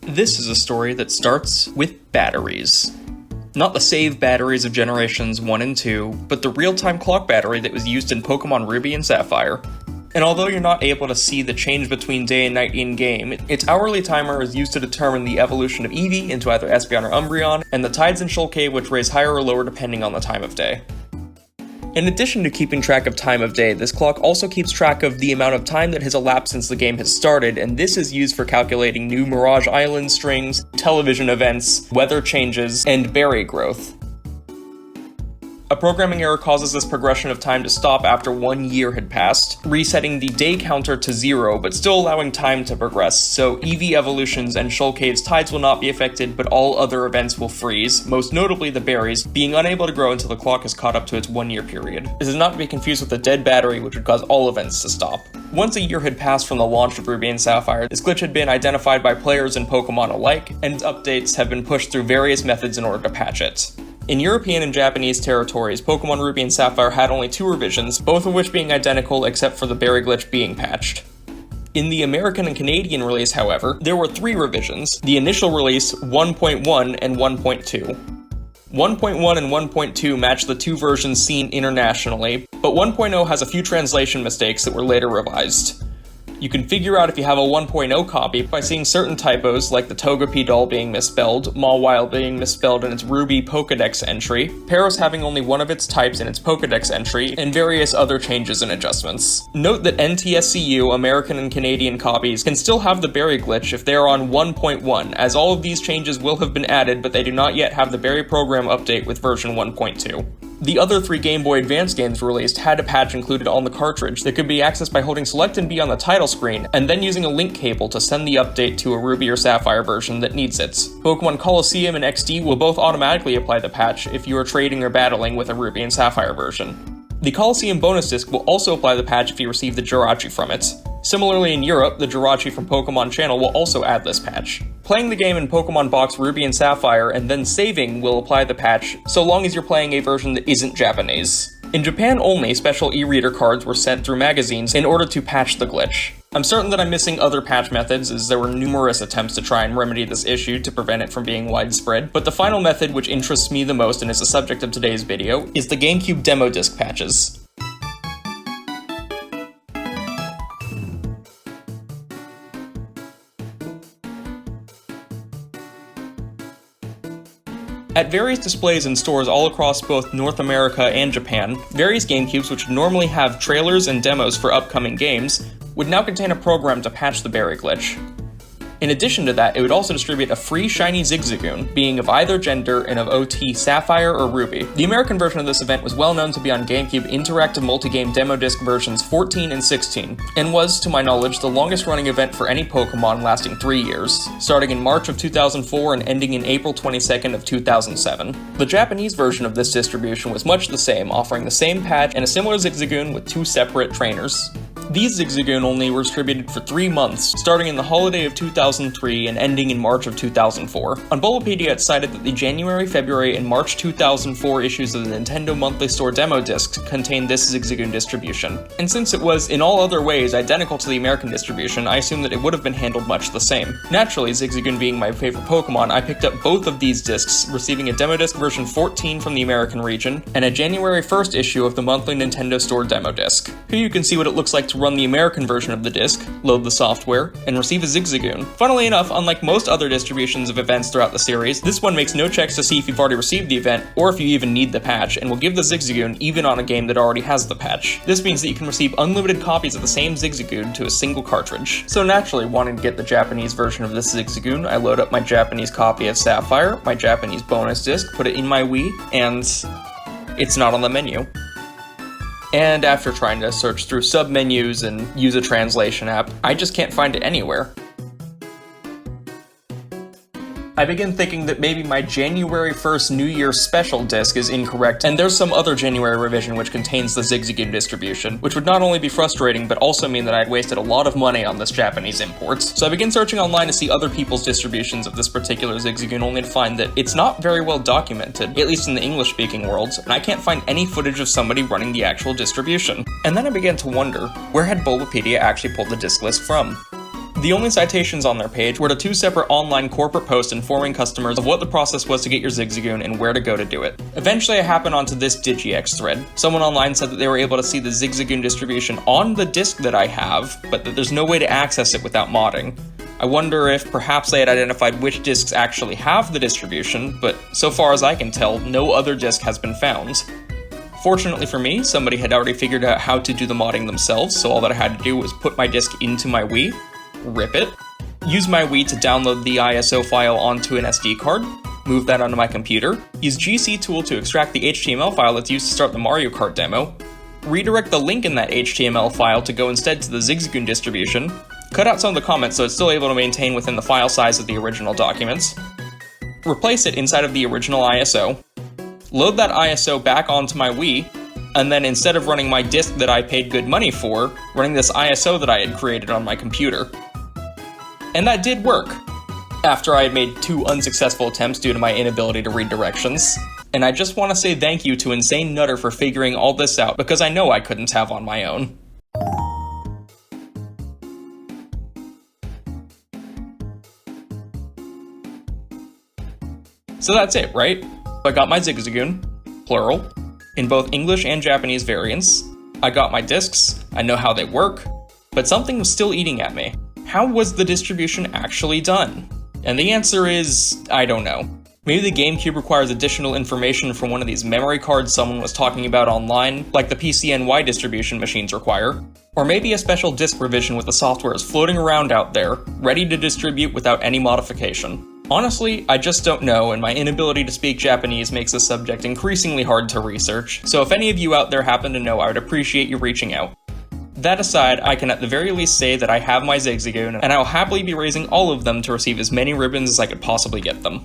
This is a story that starts with batteries. Not the save batteries of generations 1 and 2, but the real-time clock battery that was used in Pokémon Ruby and Sapphire. And although you're not able to see the change between day and night in-game, its hourly timer is used to determine the evolution of Eevee into either Espeon or Umbreon, and the tides in Shoal Cave which raise higher or lower depending on the time of day. In addition to keeping track of time of day, this clock also keeps track of the amount of time that has elapsed since the game has started, and this is used for calculating new Mirage Island strings, television events, weather changes, and berry growth. A programming error causes this progression of time to stop after 1 year had passed, resetting the day counter to 0, but still allowing time to progress, so Eevee evolutions and Shoal Cave's tides will not be affected, but all other events will freeze, most notably the berries, being unable to grow until the clock is caught up to its 1 year period. This is not to be confused with the dead battery, which would cause all events to stop. Once a year had passed from the launch of Ruby and Sapphire, this glitch had been identified by players and Pokemon alike, and updates have been pushed through various methods in order to patch it. In European and Japanese territories, Pokemon Ruby and Sapphire had only 2 revisions, both of which being identical except for the berry glitch being patched. In the American and Canadian release, however, there were 3 revisions, the initial release, 1.1 and 1.2. 1.1 and 1.2 match the 2 versions seen internationally, but 1.0 has a few translation mistakes that were later revised. You can figure out if you have a 1.0 copy by seeing certain typos like the Togepi doll being misspelled, Mawile being misspelled in its Ruby Pokedex entry, Paros having only one of its types in its Pokedex entry, and various other changes and adjustments. Note that NTSCU, American and Canadian copies, can still have the berry glitch if they are on 1.1, as all of these changes will have been added, but they do not yet have the berry program update with version 1.2. The other 3 Game Boy Advance games released had a patch included on the cartridge that could be accessed by holding Select and B on the title screen, and then using a link cable to send the update to a Ruby or Sapphire version that needs it. Pokemon Colosseum and XD will both automatically apply the patch if you are trading or battling with a Ruby and Sapphire version. The Colosseum bonus disc will also apply the patch if you receive the Jirachi from it. Similarly in Europe, the Jirachi from Pokemon Channel will also add this patch. Playing the game in Pokemon Box Ruby and Sapphire and then saving will apply the patch, so long as you're playing a version that isn't Japanese. In Japan only, special e-reader cards were sent through magazines in order to patch the glitch. I'm certain that I'm missing other patch methods, as there were numerous attempts to try and remedy this issue to prevent it from being widespread, but the final method which interests me the most and is the subject of today's video is the GameCube demo disc patches. At various displays in stores all across both North America and Japan, various GameCubes which would normally have trailers and demos for upcoming games would now contain a program to patch the berry glitch. In addition to that, it would also distribute a free shiny Zigzagoon, being of either gender and of OT Sapphire or Ruby. The American version of this event was well known to be on GameCube Interactive Multigame Demo Disc versions 14 and 16, and was, to my knowledge, the longest running event for any Pokemon, lasting 3 years, starting in March of 2004 and ending in April 22nd of 2007. The Japanese version of this distribution was much the same, offering the same patch and a similar Zigzagoon with 2 separate trainers. These Zigzagoon only were distributed for 3 months, starting in the holiday of 2003 and ending in March of 2004. On Bulbapedia it cited that the January, February, and March 2004 issues of the Nintendo Monthly Store demo discs contained this Zigzagoon distribution. And since it was, in all other ways, identical to the American distribution, I assumed that it would have been handled much the same. Naturally, Zigzagoon being my favorite Pokemon, I picked up both of these discs, receiving a demo disc version 14 from the American region, and a January 1st issue of the monthly Nintendo Store demo disc. Here you can see what it looks like to run the American version of the disc, load the software, and receive a Zigzagoon. Funnily enough, unlike most other distributions of events throughout the series, this one makes no checks to see if you've already received the event, or if you even need the patch, and will give the Zigzagoon even on a game that already has the patch. This means that you can receive unlimited copies of the same Zigzagoon to a single cartridge. So naturally, wanting to get the Japanese version of this Zigzagoon, I load up my Japanese copy of Sapphire, my Japanese bonus disc, put it in my Wii, and it's not on the menu. And after trying to search through sub-menus and use a translation app, I just can't find it anywhere. I begin thinking that maybe my January 1st New Year special disc is incorrect, and there's some other January revision which contains the Zigzagoon distribution, which would not only be frustrating, but also mean that I'd wasted a lot of money on this Japanese import. So I begin searching online to see other people's distributions of this particular Zigzagoon, only to find that it's not very well documented, at least in the English-speaking world, and I can't find any footage of somebody running the actual distribution. And then I began to wonder, where had Bulbapedia actually pulled the disc list from? The only citations on their page were to 2 separate online corporate posts informing customers of what the process was to get your Zigzagoon and where to go to do it. Eventually I happened onto this Digiex thread. Someone online said that they were able to see the Zigzagoon distribution on the disk that I have, but that there's no way to access it without modding. I wonder if perhaps they had identified which disks actually have the distribution, but so far as I can tell, no other disk has been found. Fortunately for me, somebody had already figured out how to do the modding themselves, so all that I had to do was put my disk into my Wii, rip it, use my Wii to download the ISO file onto an SD card, move that onto my computer, use GCTool to extract the HTML file that's used to start the Mario Kart demo, redirect the link in that HTML file to go instead to the Zigzagoon distribution, cut out some of the comments so it's still able to maintain within the file size of the original documents, replace it inside of the original ISO, load that ISO back onto my Wii, and then instead of running my disk that I paid good money for, running this ISO that I had created on my computer. And that did work, after I had made 2 unsuccessful attempts due to my inability to read directions. And I just want to say thank you to Insane Nutter for figuring all this out, because I know I couldn't have on my own. So that's it, right? I got my Zigzagoon, plural, in both English and Japanese variants. I got my discs, I know how they work, but something was still eating at me. How was the distribution actually done? And the answer is, I don't know. Maybe the GameCube requires additional information from one of these memory cards someone was talking about online, like the PCNY Distribution Machines require. Or maybe a special disk revision with the software is floating around out there, ready to distribute without any modification. Honestly, I just don't know, and my inability to speak Japanese makes this subject increasingly hard to research, so if any of you out there happen to know, I would appreciate you reaching out. That aside, I can at the very least say that I have my Zigzagoon, and I will happily be raising all of them to receive as many ribbons as I could possibly get them.